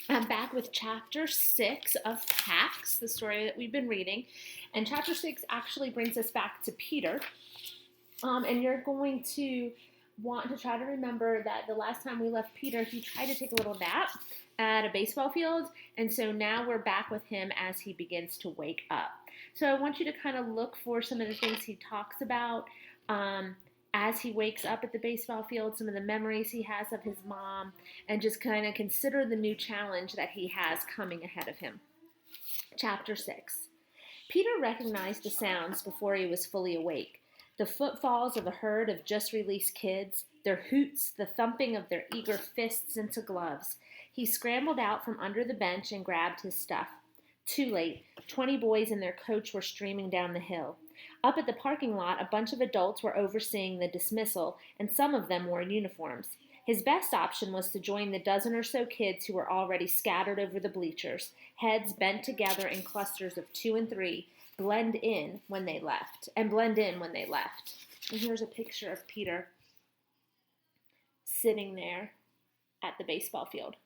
I'm back with chapter 6 of Pax, the story that we've been reading. And chapter 6 actually brings us back to Peter. And you're going to want to try to remember that the last time we left Peter, he tried to take a little nap at a baseball field. And so now we're back with him as he begins to wake up. So I want you to kind of look for some of the things he talks about. As he wakes up at the baseball field, some of the memories he has of his mom, and just kind of consider the new challenge that he has coming ahead of him. Chapter 6. Peter recognized the sounds before he was fully awake. The footfalls of a herd of just-released kids, their hoots, the thumping of their eager fists into gloves. He scrambled out from under the bench and grabbed his stuff. Too late. 20 boys and their coach were streaming down the hill. Up at the parking lot, a bunch of adults were overseeing the dismissal, and some of them wore uniforms. His best option was to join the dozen or so kids who were already scattered over the bleachers, heads bent together in clusters of 2 and 3, blend in when they left. And here's a picture of Peter sitting there at the baseball field.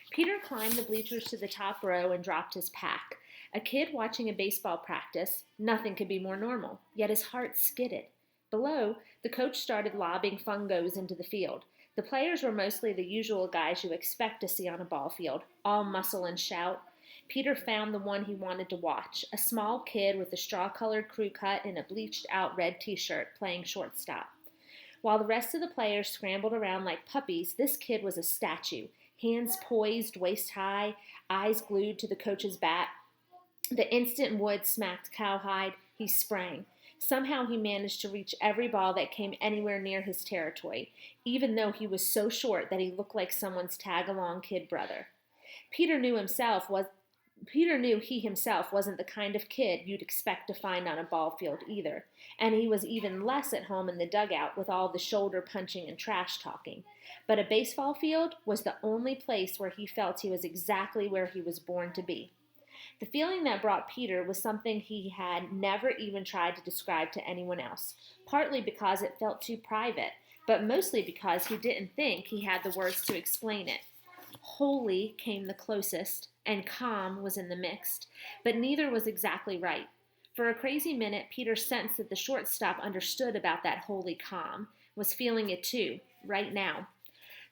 Peter climbed the bleachers to the top row and dropped his pack. A kid watching a baseball practice, nothing could be more normal, yet his heart skidded. Below, the coach started lobbing fungos into the field. The players were mostly the usual guys you expect to see on a ball field, all muscle and shout. Peter found the one he wanted to watch, a small kid with a straw-colored crew cut and a bleached-out red t-shirt playing shortstop. While the rest of the players scrambled around like puppies, this kid was a statue, hands poised waist high, eyes glued to the coach's bat. The instant Wood smacked Cowhide, he sprang. Somehow he managed to reach every ball that came anywhere near his territory, even though he was so short that he looked like someone's tag-along kid brother. Peter knew he himself wasn't the kind of kid you'd expect to find on a ball field either, and he was even less at home in the dugout with all the shoulder punching and trash talking. But a baseball field was the only place where he felt he was exactly where he was born to be. The feeling that brought Peter was something he had never even tried to describe to anyone else, partly because it felt too private, but mostly because he didn't think he had the words to explain it. Holy came the closest, and calm was in the mix, but neither was exactly right. For a crazy minute, Peter sensed that the shortstop understood about that holy calm, was feeling it too, right now.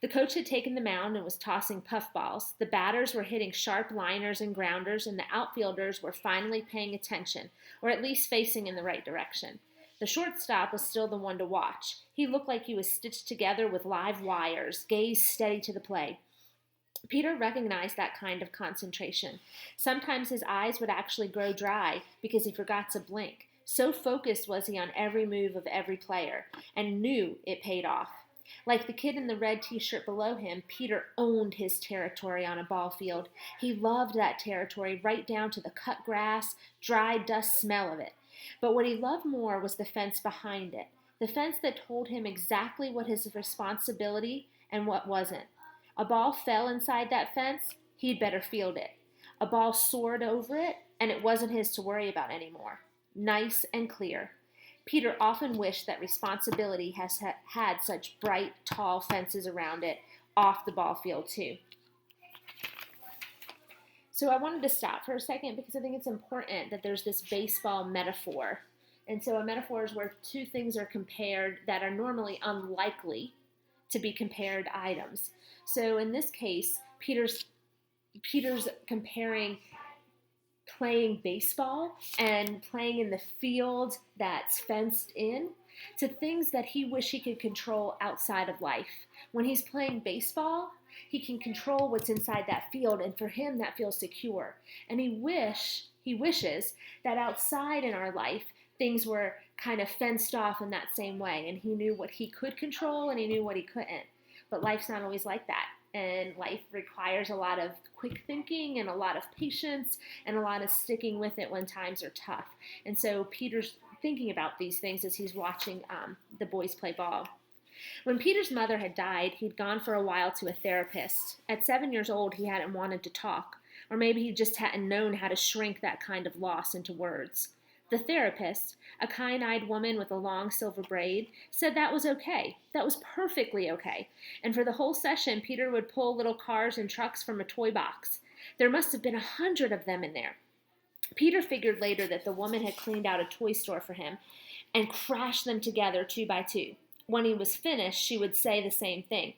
The coach had taken the mound and was tossing puffballs. The batters were hitting sharp liners and grounders, and the outfielders were finally paying attention, or at least facing in the right direction. The shortstop was still the one to watch. He looked like he was stitched together with live wires, gaze steady to the play. Peter recognized that kind of concentration. Sometimes his eyes would actually grow dry because he forgot to blink. So focused was he on every move of every player, and knew it paid off. Like the kid in the red t-shirt below him, Peter owned his territory on a ball field. He loved that territory right down to the cut grass, dry dust smell of it. But what he loved more was the fence behind it, the fence that told him exactly what his responsibility and what wasn't. A ball fell inside that fence, he'd better field it. A ball soared over it, and it wasn't his to worry about anymore. Nice and clear. Peter often wished that responsibility had such bright, tall fences around it, off the ball field too. So I wanted to stop for a second because I think it's important that there's this baseball metaphor. And so a metaphor is where two things are compared that are normally unlikely to be compared items. So in this case, Peter's comparing playing baseball and playing in the field that's fenced in to things that he wished he could control outside of life. When he's playing baseball, he can control what's inside that field, and for him that feels secure. And he wishes that outside in our life things were kind of fenced off in that same way, and he knew what he could control and he knew what he couldn't. But life's not always like that. And life requires a lot of quick thinking and a lot of patience and a lot of sticking with it when times are tough. And so Peter's thinking about these things as he's watching the boys play ball. When Peter's mother had died, he'd gone for a while to a therapist. At 7 years old, he hadn't wanted to talk, or maybe he just hadn't known how to shrink that kind of loss into words. The therapist, a kind-eyed woman with a long silver braid, said that was okay. That was perfectly okay. And for the whole session, Peter would pull little cars and trucks from a toy box. There must have been 100 of them in there. Peter figured later that the woman had cleaned out a toy store for him and crashed them together 2 by 2. When he was finished, she would say the same thing.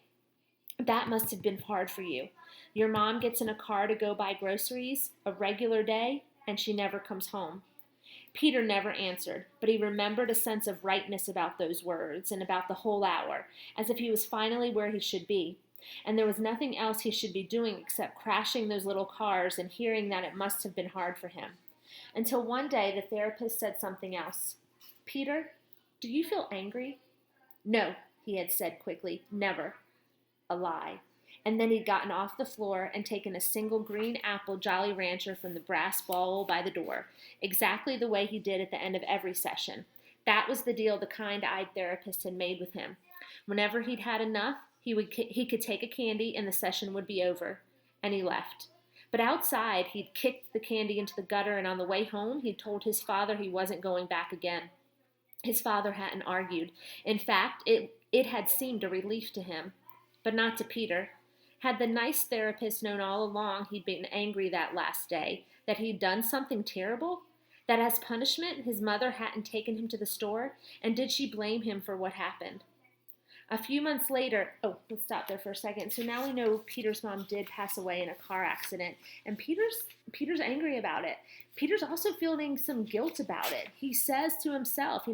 That must have been hard for you. Your mom gets in a car to go buy groceries, a regular day, and she never comes home. Peter never answered, but he remembered a sense of rightness about those words and about the whole hour, as if he was finally where he should be. And there was nothing else he should be doing except crashing those little cars and hearing that it must have been hard for him. Until one day the therapist said something else. Peter, do you feel angry? No, he had said quickly. Never. A lie. And then he'd gotten off the floor and taken a single green apple Jolly Rancher from the brass bowl by the door, exactly the way he did at the end of every session. That was the deal the kind-eyed therapist had made with him. Whenever he'd had enough, he could take a candy and the session would be over. And he left. But outside, he'd kicked the candy into the gutter, and on the way home, he'd told his father he wasn't going back again. His father hadn't argued. In fact, it had seemed a relief to him. But not to Peter. Had the nice therapist known all along he'd been angry that last day, that he'd done something terrible? That as punishment his mother hadn't taken him to the store? And did she blame him for what happened? A few months later, let's stop there for a second. So now we know Peter's mom did pass away in a car accident, and Peter's angry about it. Peter's also feeling some guilt about it. He says to himself,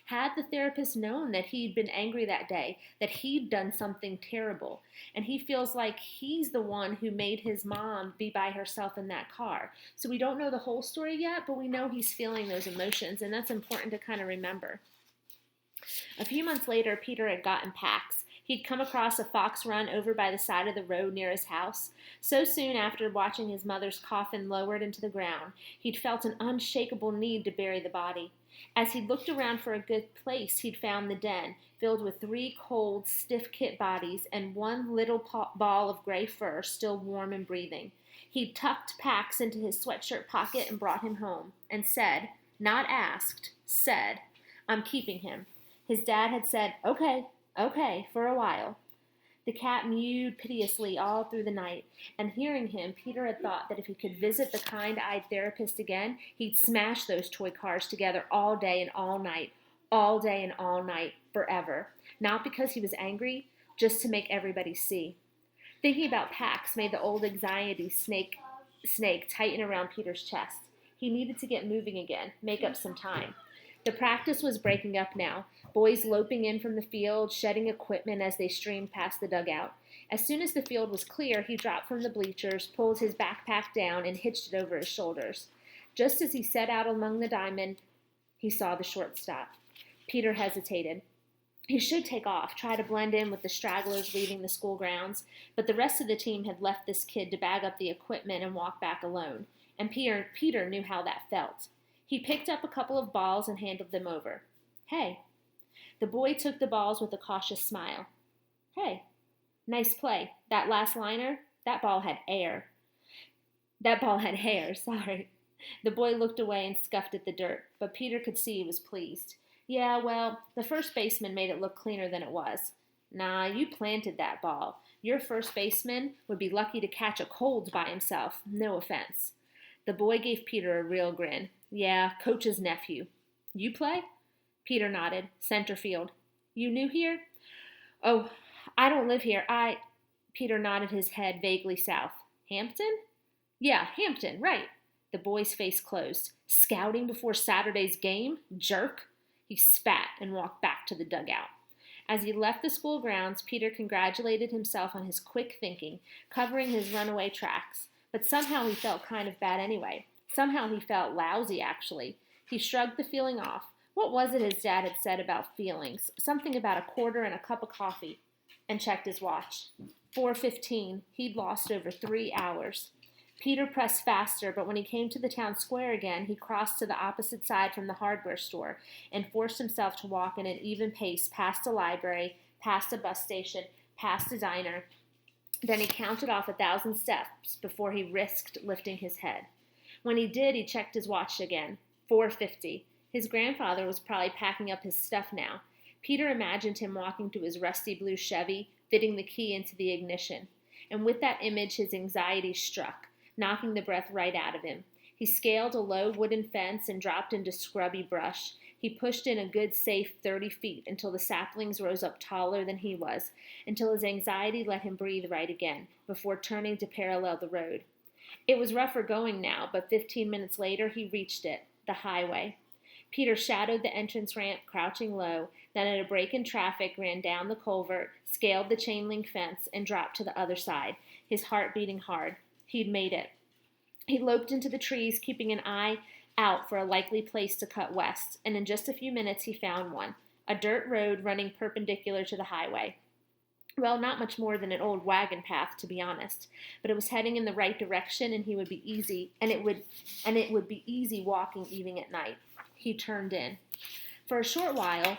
had the therapist known that he'd been angry that day, that he'd done something terrible, and he feels like he's the one who made his mom be by herself in that car. So we don't know the whole story yet, but we know he's feeling those emotions, and that's important to kind of remember. A few months later, Peter had gotten Pax. He'd come across a fox run over by the side of the road near his house. So soon after watching his mother's coffin lowered into the ground, he'd felt an unshakable need to bury the body. As he looked around for a good place, he'd found the den, filled with 3 cold, stiff-kit bodies and one little ball of gray fur still warm and breathing. He'd tucked Pax into his sweatshirt pocket and brought him home, and said, not asked, said, I'm keeping him. His dad had said, okay, for a while. The cat mewed piteously all through the night, and hearing him, Peter had thought that if he could visit the kind-eyed therapist again, he'd smash those toy cars together all day and all night, forever. Not because he was angry, just to make everybody see. Thinking about Pax made the old anxiety snake tighten around Peter's chest. He needed to get moving again, make up some time. The practice was breaking up now, boys loping in from the field, shedding equipment as they streamed past the dugout. As soon as the field was clear, he dropped from the bleachers, pulled his backpack down, and hitched it over his shoulders. Just as he set out among the diamond, he saw the shortstop. Peter hesitated. He should take off, try to blend in with the stragglers leaving the school grounds, but the rest of the team had left this kid to bag up the equipment and walk back alone, and Peter knew how that felt. He picked up a couple of balls and handed them over. Hey. The boy took the balls with a cautious smile. Hey. Nice play. That last liner, that ball had hair, sorry. The boy looked away and scuffed at the dirt, but Peter could see he was pleased. Yeah, well, the first baseman made it look cleaner than it was. Nah, you planted that ball. Your first baseman would be lucky to catch a cold by himself. No offense. The boy gave Peter a real grin. Yeah, coach's nephew. You play? Peter nodded. Center field. You new here? Oh, I don't live here. Peter nodded his head vaguely south. Hampton? Yeah, Hampton, right. The boy's face closed. Scouting before Saturday's game? Jerk. He spat and walked back to the dugout. As he left the school grounds, Peter congratulated himself on his quick thinking, covering his runaway tracks. But somehow he felt kind of bad anyway. Somehow he felt lousy, actually. He shrugged the feeling off. What was it his dad had said about feelings? Something about a quarter and a cup of coffee. And checked his watch. 4:15. He'd lost over 3 hours. Peter pressed faster, but when he came to the town square again, he crossed to the opposite side from the hardware store and forced himself to walk in an even pace past a library, past a bus station, past a diner. Then he counted off 1,000 steps before he risked lifting his head. When he did, he checked his watch again. 4:50. His grandfather was probably packing up his stuff now. Peter imagined him walking to his rusty blue Chevy, fitting the key into the ignition. And with that image, his anxiety struck, knocking the breath right out of him. He scaled a low wooden fence and dropped into scrubby brush. He pushed in a good safe 30 feet until the saplings rose up taller than he was, until his anxiety let him breathe right again, before turning to parallel the road. It was rougher going now, but 15 minutes later he reached it, the highway. Peter shadowed the entrance ramp, crouching low, then at a break in traffic ran down the culvert, scaled the chain-link fence, and dropped to the other side, his heart beating hard. He'd made it. He loped into the trees, keeping an eye out for a likely place to cut west, and in just a few minutes he found one, a dirt road running perpendicular to the highway. Well, not much more than an old wagon path, to be honest, but it was heading in the right direction, and it would be easy walking even at night. He turned in. For a short while,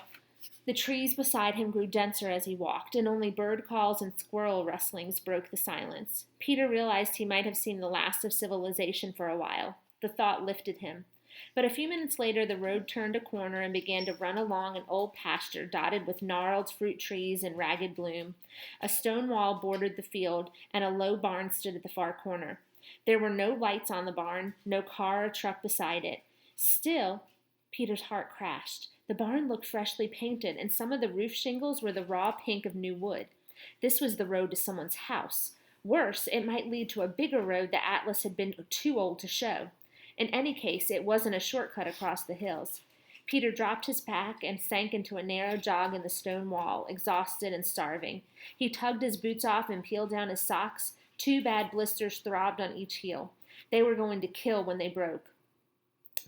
the trees beside him grew denser as he walked, and only bird calls and squirrel rustlings broke the silence. Peter realized he might have seen the last of civilization for a while. The thought lifted him. But a few minutes later, the road turned a corner and began to run along an old pasture dotted with gnarled fruit trees and ragged bloom. A stone wall bordered the field, and a low barn stood at the far corner. There were no lights on the barn, no car or truck beside it. Still, Peter's heart crashed. The barn looked freshly painted, and some of the roof shingles were the raw pink of new wood. This was the road to someone's house. Worse, it might lead to a bigger road that Atlas had been too old to show. In any case, it wasn't a shortcut across the hills. Peter dropped his pack and sank into a narrow jog in the stone wall, exhausted and starving. He tugged his boots off and peeled down his socks. 2 bad blisters throbbed on each heel. They were going to kill when they broke.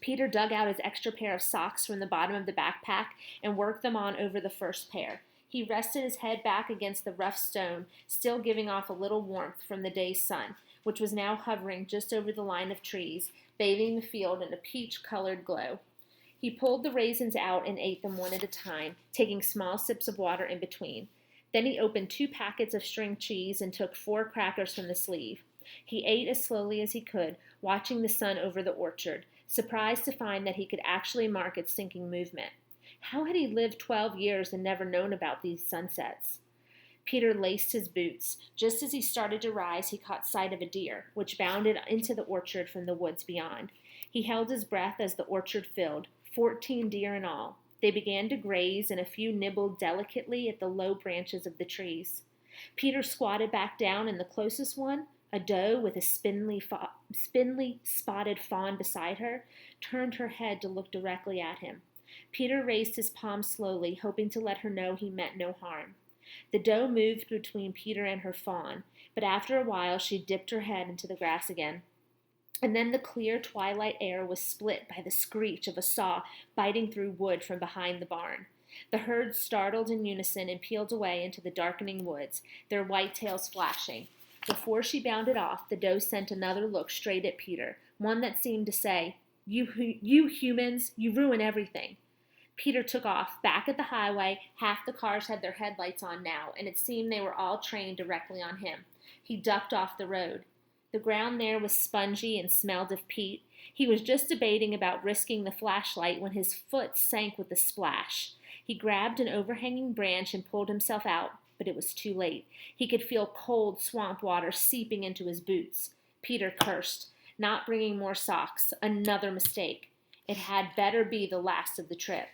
Peter dug out his extra pair of socks from the bottom of the backpack and worked them on over the first pair. He rested his head back against the rough stone, still giving off a little warmth from the day's sun, which was now hovering just over the line of trees, bathing the field in a peach-colored glow. He pulled the raisins out and ate them one at a time, taking small sips of water in between. Then he opened 2 packets of string cheese and took 4 crackers from the sleeve. He ate as slowly as he could, watching the sun over the orchard, surprised to find that he could actually mark its sinking movement. How had he lived 12 years and never known about these sunsets? Peter laced his boots. Just as he started to rise, he caught sight of a deer, which bounded into the orchard from the woods beyond. He held his breath as the orchard filled, 14 deer in all. They began to graze, and a few nibbled delicately at the low branches of the trees. Peter squatted back down, and the closest one, a doe with a spindly spotted fawn beside her, turned her head to look directly at him. Peter raised his palm slowly, hoping to let her know he meant no harm. The doe moved between Peter and her fawn, but after a while she dipped her head into the grass again. And then the clear twilight air was split by the screech of a saw biting through wood from behind the barn. The herd startled in unison and peeled away into the darkening woods, their white tails flashing. Before she bounded off, the doe sent another look straight at Peter, one that seemed to say, You humans, you ruin everything." Peter took off. Back at the highway, half the cars had their headlights on now, and it seemed they were all trained directly on him. He ducked off the road. The ground there was spongy and smelled of peat. He was just debating about risking the flashlight when his foot sank with a splash. He grabbed an overhanging branch and pulled himself out, but it was too late. He could feel cold swamp water seeping into his boots. Peter cursed, not bringing more socks. Another mistake. It had better be the last of the trip.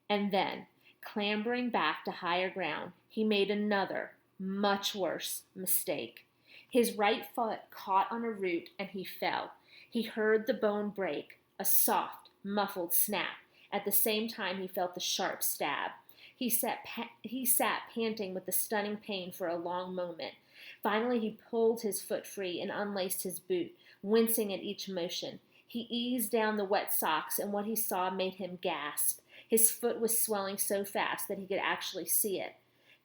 And then, clambering back to higher ground, he made another, much worse, mistake. His right foot caught on a root and he fell. He heard the bone break, a soft, muffled snap. At the same time, he felt the sharp stab. He sat panting with the stunning pain for a long moment. Finally, he pulled his foot free and unlaced his boot, wincing at each motion. He eased down the wet socks, and what he saw made him gasp. His foot was swelling so fast that he could actually see it.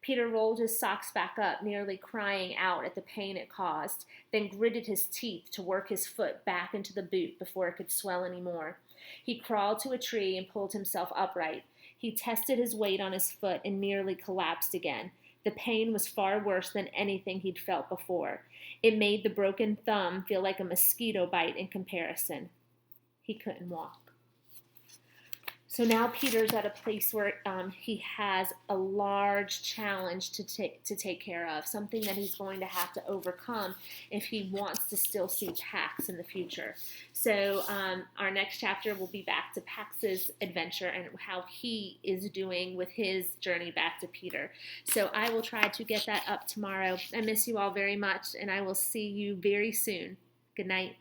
Peter rolled his socks back up, nearly crying out at the pain it caused, then gritted his teeth to work his foot back into the boot before it could swell any more. He crawled to a tree and pulled himself upright. He tested his weight on his foot and nearly collapsed again. The pain was far worse than anything he'd felt before. It made the broken thumb feel like a mosquito bite in comparison. He couldn't walk. So now Peter's at a place where he has a large challenge to take care of, something that he's going to have to overcome if he wants to still see Pax in the future. So our next chapter will be back to Pax's adventure and how he is doing with his journey back to Peter. So I will try to get that up tomorrow. I miss you all very much, and I will see you very soon. Good night.